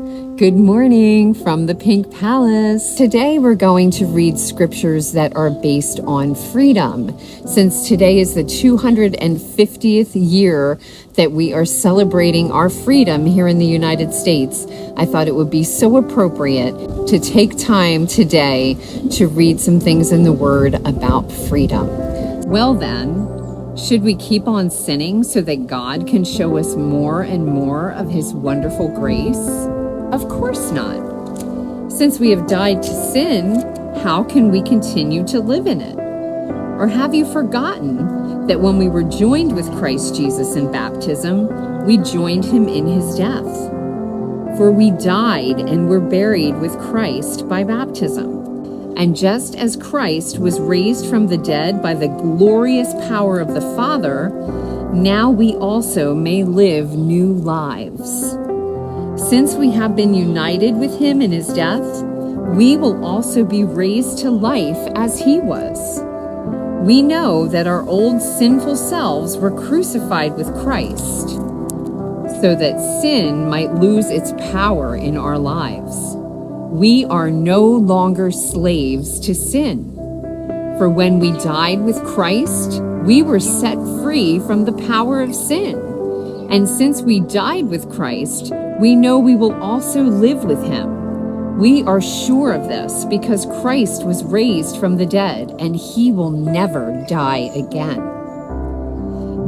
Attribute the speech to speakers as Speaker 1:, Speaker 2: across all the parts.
Speaker 1: Good morning from the Pink Palace. Today we're going to read scriptures that are based on freedom. Since today is the 250th year that we are celebrating our freedom here in the United States, I thought it would be so appropriate to take time today to read some things in the Word about freedom. Well then, should we keep on sinning so that God can show us more and more of His wonderful grace? Of course not. Since we have died to sin, how can we continue to live in it? Or have you forgotten that when we were joined with Christ Jesus in baptism, we joined Him in His death? For we died and were buried with Christ by baptism. And just as Christ was raised from the dead by the glorious power of the Father, now we also may live new lives. Since we have been united with Him in His death, we will also be raised to life as He was. We know that our old sinful selves were crucified with Christ, so that sin might lose its power in our lives. We are no longer slaves to sin. For when we died with Christ, we were set free from the power of sin. And since we died with Christ, we know we will also live with Him. We are sure of this because Christ was raised from the dead, and He will never die again.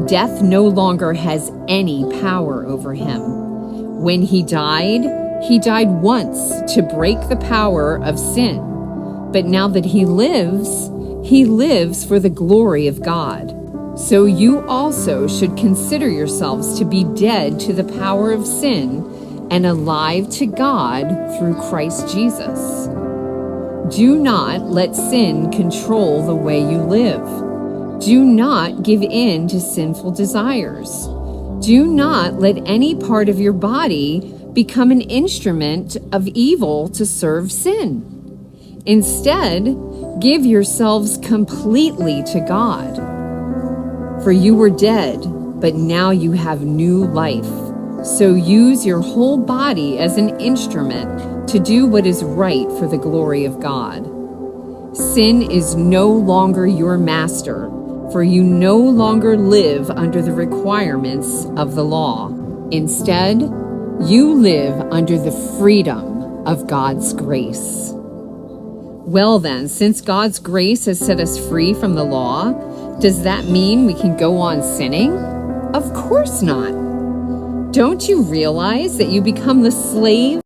Speaker 1: Death no longer has any power over Him. When He died once to break the power of sin. But now that He lives for the glory of God. So you also should consider yourselves to be dead to the power of sin and alive to God through Christ Jesus. Do not let sin control the way you live. Do not give in to sinful desires. Do not let any part of your body become an instrument of evil to serve sin. Instead, give yourselves completely to God. For you were dead, but now you have new life. So use your whole body as an instrument to do what is right for the glory of God. Sin is no longer your master, for you no longer live under the requirements of the law. Instead, you live under the freedom of God's grace. Well then, since God's grace has set us free from the law, does that mean we can go on sinning? Of course not. Don't you realize that you become the slave